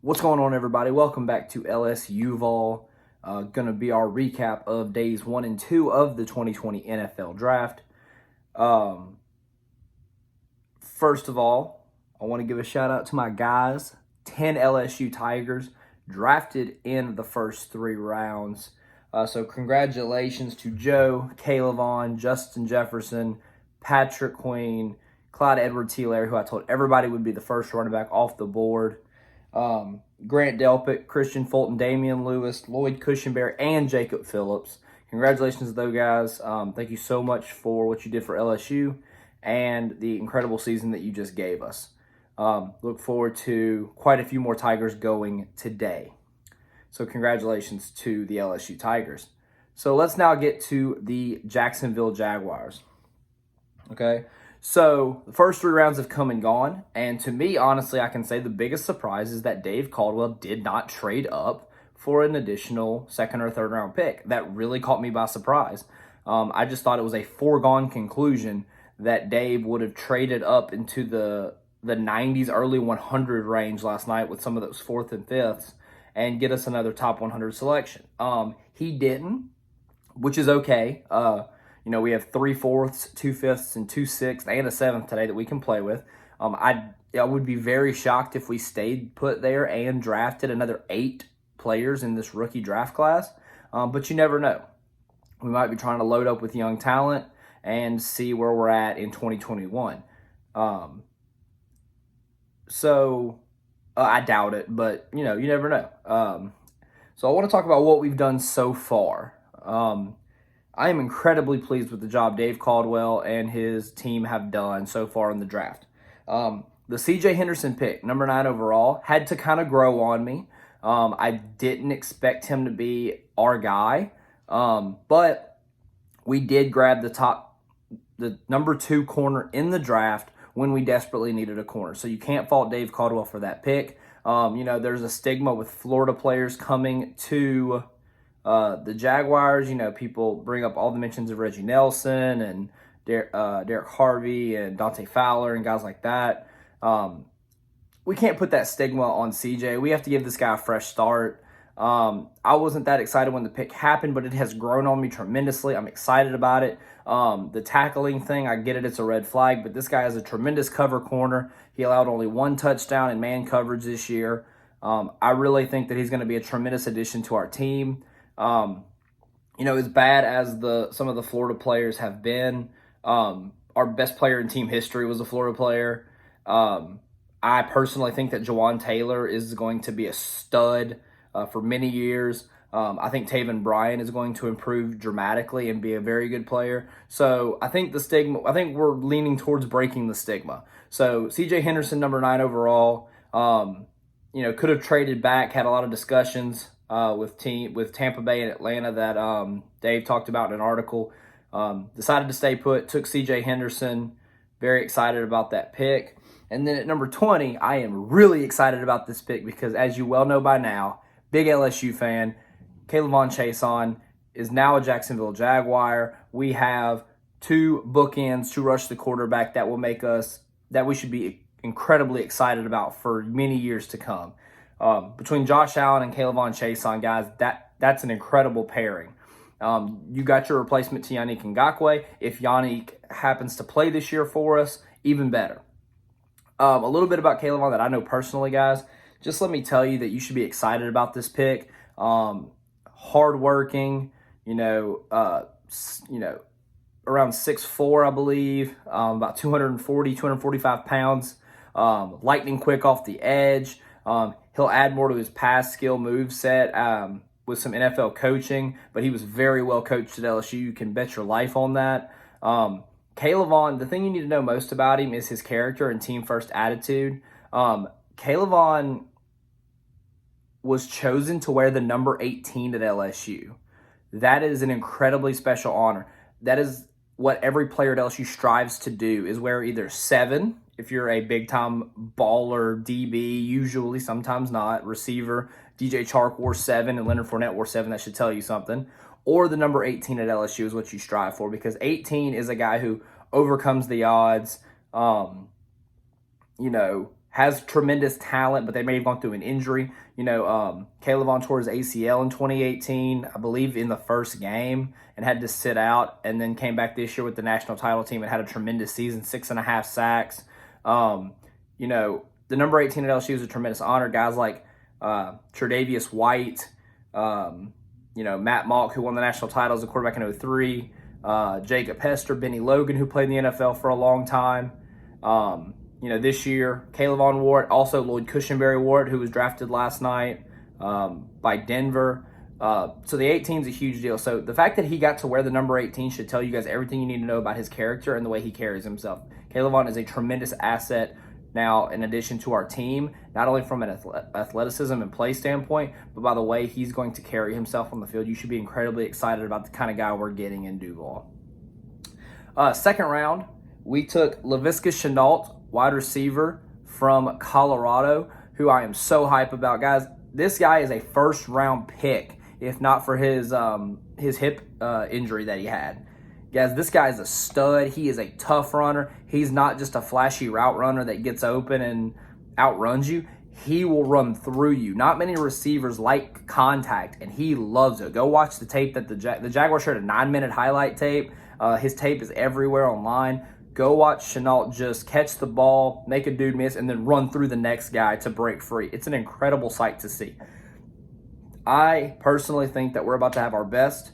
What's going on, everybody? Welcome back to LSUUUVAL. Going to be our recap of days 1 and 2 of the 2020 NFL Draft. First of all, I want to give a shout out to my guys, 10 LSU Tigers, drafted in the first 3 rounds. So congratulations to Joe, Caleb, Justin Jefferson, Patrick Queen, Clyde Edwards-Helaire, who I told everybody would be the first running back off the board. Grant Delpit, Christian Fulton, Damian Lewis, Lloyd Cushenberry, and Jacob Phillips. Congratulations to those guys. Thank you so much for what you did for LSU and the incredible season that you just gave us. Look forward to quite a few more Tigers going today. So congratulations to the LSU Tigers. So let's now get to the Jacksonville Jaguars. Okay. So the first 3 rounds have come and gone, and to me, honestly, I can say the biggest surprise is that Dave Caldwell did not trade up for an additional 2nd or 3rd round pick. That really caught me by surprise. I just thought it was a foregone conclusion that Dave would have traded up into the 90s, early 100 range last night with some of those 4th and 5ths and get us another top 100 selection. He didn't, which is okay. We have 3 4ths, 2 5ths, and 2 6ths, and a 7th today that we can play with. I would be very shocked if we stayed put there and drafted another 8 players in this rookie draft class. But you never know. We might be trying to load up with young talent and see where we're at in 2021. I doubt it, but you never know. So I want to talk about what we've done so far. I am incredibly pleased with the job Dave Caldwell and his team have done so far in the draft. The CJ Henderson pick, number 9 overall, had to kind of grow on me. I didn't expect him to be our guy, but we did grab the number 2 corner in the draft when we desperately needed a corner. So you can't fault Dave Caldwell for that pick. There's a stigma with Florida players coming to the Jaguars. People bring up all the mentions of Reggie Nelson and Derek Harvey and Dante Fowler and guys like that. We can't put that stigma on CJ. We have to give this guy a fresh start. I wasn't that excited when the pick happened, but it has grown on me tremendously. I'm excited about it. The tackling thing, I get it, it's a red flag, but this guy is a tremendous cover corner. He allowed only 1 touchdown in man coverage this year. I really think that he's going to be a tremendous addition to our team. As bad as some of the Florida players have been, our best player in team history was a Florida player. I personally think that Jawan Taylor is going to be a stud for many years. I think Taven Bryan is going to improve dramatically and be a very good player. So I think we're leaning towards breaking the stigma. So CJ Henderson, number 9 overall, could have traded back, had a lot of discussions with Tampa Bay and Atlanta that Dave talked about in an article. Decided to stay put, took CJ Henderson. Very excited about that pick. And then at number 20, I am really excited about this pick because, as you well know by now, big LSU fan, Chaisson is now a Jacksonville Jaguar. We have 2 bookends to rush the quarterback that we should be incredibly excited about for many years to come. Between Josh Allen and Chaisson, guys, that's an incredible pairing. You got your replacement to Yannick Ngakoue. If Yannick happens to play this year for us, even better. A little bit about Caleb that I know personally, guys. Just let me tell you that you should be excited about this pick. Hardworking, around 6'4", I believe, about 245 pounds. Lightning quick off the edge. He'll add more to his pass skill move set with some NFL coaching, but he was very well coached at LSU. You can bet your life on that. Caleb, the thing you need to know most about him is his character and team-first attitude. Caleb was chosen to wear the number 18 at LSU. That is an incredibly special honor. That is what every player at LSU strives to do, is wear either 7, if you're a big-time baller DB, usually, sometimes not, receiver. DJ Chark wore 7 and Leonard Fournette wore 7. That should tell you something. Or the number 18 at LSU is what you strive for, because 18 is a guy who overcomes the odds, has tremendous talent, but they may have gone through an injury. Caleb tore his ACL in 2018, I believe, in the first game and had to sit out, and then came back this year with the national title team and had a tremendous season, 6.5 sacks. The number 18 at LSU is a tremendous honor. Guys like Tre'Davious White, Matt Malk, who won the national title as a quarterback in 2003, Jacob Hester, Benny Logan, who played in the NFL for a long time. This year, Caleb Ward, also Lloyd Cushenberry Ward, who was drafted last night by Denver. So the 18 is a huge deal. So the fact that he got to wear the number 18 should tell you guys everything you need to know about his character and the way he carries himself. Caleb is a tremendous asset now, in addition to our team, not only from an athleticism and play standpoint, but by the way he's going to carry himself on the field. You should be incredibly excited about the kind of guy we're getting in DUUUVAL. Second round, we took Laviska Shenault, wide receiver from Colorado, who I am so hype about. Guys, this guy is a first-round pick, if not for his hip injury that he had. Guys, this guy is a stud. He is a tough runner. He's not just a flashy route runner that gets open and outruns you. He will run through you. Not many receivers like contact, and he loves it. Go watch the tape that the Jaguars showed, a 9-minute highlight tape. His tape is everywhere online. Go watch Shenault just catch the ball, make a dude miss, and then run through the next guy to break free. It's an incredible sight to see. I personally think that we're about to have our best,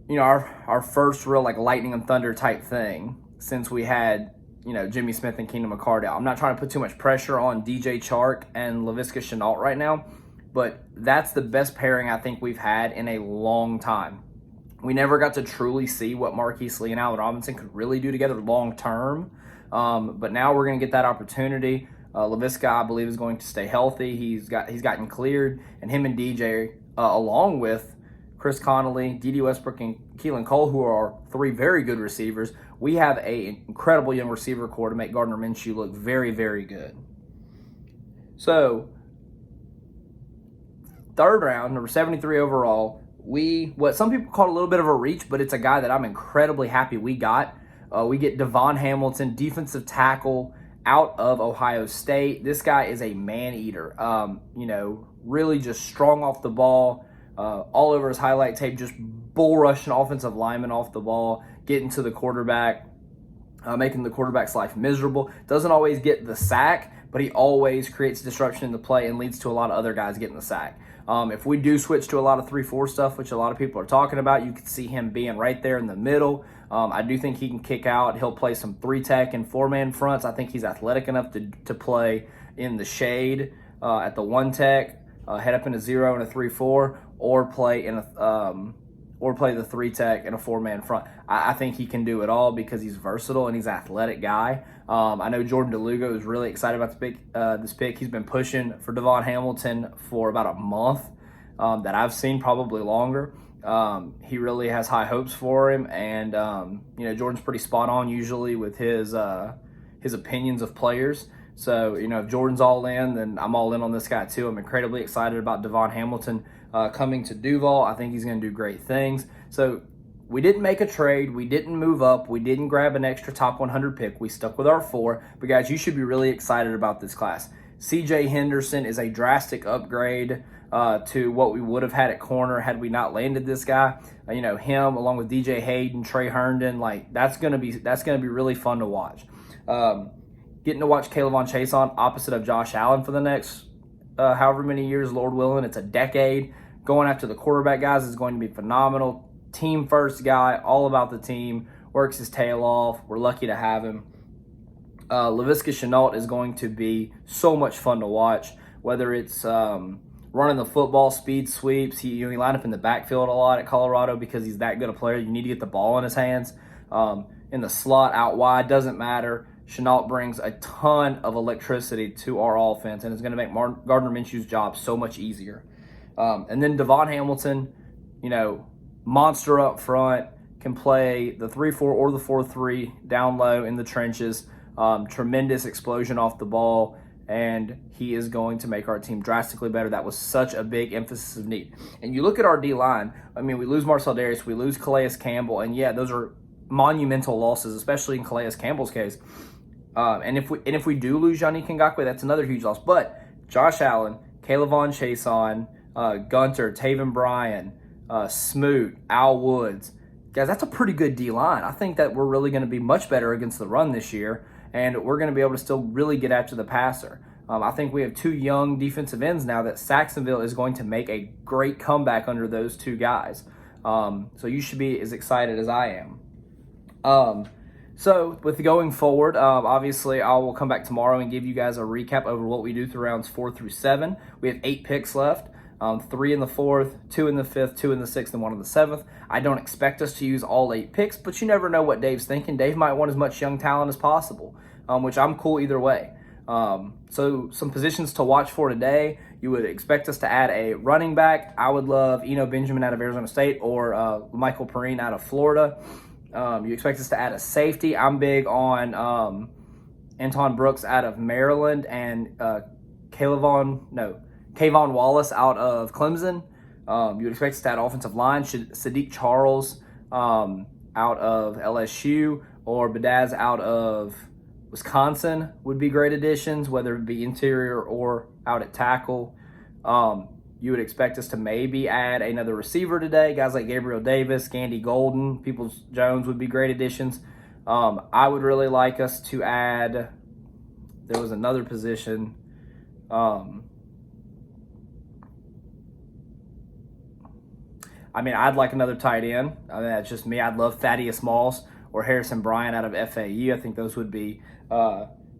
our first real lightning and thunder type thing since we had, Jimmy Smith and Keenan McCardell. I'm not trying to put too much pressure on DJ Chark and Laviska Shenault right now, but that's the best pairing I think we've had in a long time. We never got to truly see what Marquise Lee and Allen Robinson could really do together long term, but now we're going to get that opportunity. Laviska, I believe, is going to stay healthy. He's gotten cleared, and him and DJ, along with Chris Connolly, D.D. Westbrook, and Keelan Cole, who are 3 very good receivers, we have an incredible young receiver core to make Gardner Minshew look very, very good. So, third round, number 73 overall, what some people call a little bit of a reach, but it's a guy that I'm incredibly happy we got. We get Davon Hamilton, defensive tackle out of Ohio State. This guy is a man-eater. Really just strong off the ball, all over his highlight tape, just bull rushing offensive linemen off the ball, getting to the quarterback, making the quarterback's life miserable. Doesn't always get the sack, but he always creates disruption in the play and leads to a lot of other guys getting the sack. If we do switch to a lot of 3-4 stuff, which a lot of people are talking about, you can see him being right there in the middle. I do think he can kick out. He'll play some 3-tech and 4-man fronts. I think he's athletic enough to play in the shade at the 1-tech, head up in a 0 and a 3-4, or play the 3-tech and a 4-man front. I think he can do it all because he's versatile and he's an athletic guy. I know Jordan DeLugo is really excited about this pick. He's been pushing for Davon Hamilton for about a month that I've seen, probably longer. He really has high hopes for him, and Jordan's pretty spot on usually with his opinions of players. So if Jordan's all in, then I'm all in on this guy too. I'm incredibly excited about Davon Hamilton coming to DUUUVAL. I think he's going to do great things. So we didn't make a trade. We didn't move up. We didn't grab an extra top 100 pick. We stuck with our 4. But guys, you should be really excited about this class. CJ Henderson is a drastic upgrade to what we would have had at corner had we not landed this guy. Him along with DJ Hayden, Trey Herndon, that's gonna be really fun to watch. Getting to watch Chaisson opposite of Josh Allen for the next however many years, Lord willing, it's a decade. Going after the quarterback guys is going to be phenomenal. Team first guy, all about the team, works his tail off. We're lucky to have him. Laviska Shenault is going to be so much fun to watch, whether it's running the football, speed sweeps. He lined up in the backfield a lot at Colorado because he's that good a player. You need to get the ball in his hands. In the slot, out wide, doesn't matter. Shenault brings a ton of electricity to our offense and is going to make Gardner Minshew's job so much easier. And then Davon Hamilton, monster up front, can play the 3-4 or the 4-3 down low in the trenches. Tremendous explosion off the ball, and he is going to make our team drastically better. That was such a big emphasis of need. And you look at our D-line, we lose Marcel Darius, we lose Calais Campbell, and yeah, those are monumental losses, especially in Calais Campbell's case. And if we do lose Yannick Ngakoue, that's another huge loss. But Josh Allen, Kayvon Chaisson, Gunter, Taven Bryan, Smoot, Al Woods. Guys, that's a pretty good D-line. I think that we're really going to be much better against the run this year, and we're going to be able to still really get after the passer. I think we have two young defensive ends now that Saxonville is going to make a great comeback under those two guys. So you should be as excited as I am. So with going forward, obviously I will come back tomorrow and give you guys a recap over what we do through rounds 4 through 7. We have 8 picks left. 3 in the 4th, 2 in the 5th, 2 in the 6th, and 1 in the 7th. I don't expect us to use all 8 picks, but you never know what Dave's thinking. Dave might want as much young talent as possible, which I'm cool either way. So some positions to watch for today. You would expect us to add a running back. I would love Eno Benjamin out of Arizona State or Michael Perrine out of Florida. You expect us to add a safety. I'm big on Anton Brooks out of Maryland and Kayvon Wallace out of Clemson. You would expect us to add offensive line. Sadiq Charles out of LSU or Badaz out of Wisconsin would be great additions, whether it be interior or out at tackle. You would expect us to maybe add another receiver today. Guys like Gabriel Davis, Gandy Golden, Peoples-Jones would be great additions. I would really like us to add, there was another position. I'd like another tight end. That's just me. I'd love Thaddeus Moss or Harrison Bryant out of FAU. I think those would be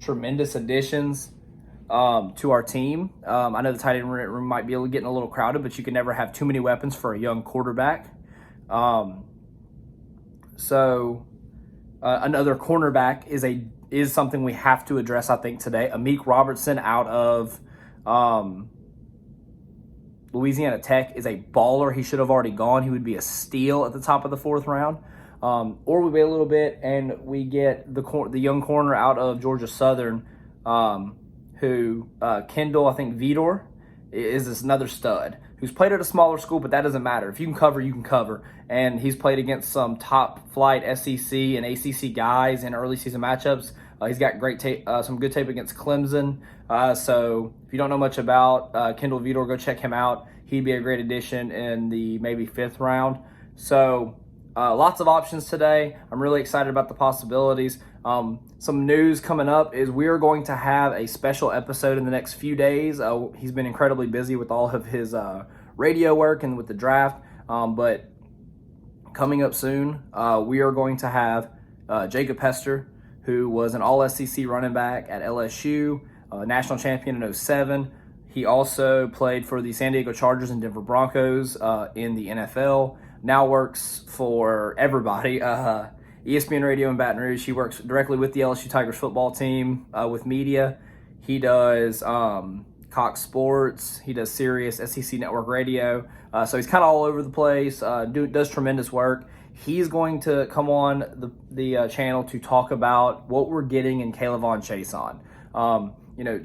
tremendous additions to our team. I know the tight end room might be getting a little crowded, but you can never have too many weapons for a young quarterback. Another cornerback is something we have to address, I think, today. Amik Robertson out of Louisiana Tech is a baller. He should have already gone. He would be a steal at the top of the 4th round. Or we wait a little bit and we get the young corner out of Georgia Southern, who Kendall, I think Vidor, is another stud who's played at a smaller school, but that doesn't matter. If you can cover, you can cover. And he's played against some top-flight SEC and ACC guys in early season matchups. He's got great tape, some good tape against Clemson. So if you don't know much about Kendall Vidor, go check him out. He'd be a great addition in the maybe 5th round. So lots of options today. I'm really excited about the possibilities. Some news coming up is we are going to have a special episode in the next few days. He's been incredibly busy with all of his radio work and with the draft. But coming up soon, we are going to have Jacob Hester, who was an all-SEC running back at LSU, national champion in 2007. He also played for the San Diego Chargers and Denver Broncos in the NFL. Now works for everybody. ESPN Radio in Baton Rouge. He works directly with the LSU Tigers football team with media. He does Cox Sports. He does Sirius SEC Network Radio. So he's kind of all over the place. Does tremendous work. He's going to come on the channel to talk about what we're getting in Kayvon Chaisson.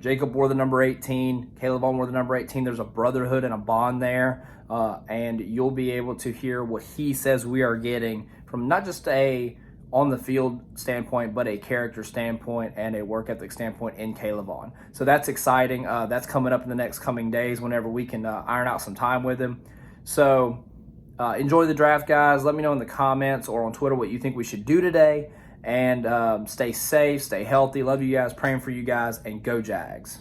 Jacob wore the number 18. Kayvon wore the number 18. There's a brotherhood and a bond there. And you'll be able to hear what he says we are getting from not just a on-the-field standpoint, but a character standpoint and a work ethic standpoint in Kayvon. So that's exciting. That's coming up in the next coming days whenever we can iron out some time with him. So enjoy the draft, guys. Let me know in the comments or on Twitter what you think we should do today. And stay safe, stay healthy. Love you guys, praying for you guys, and go Jags.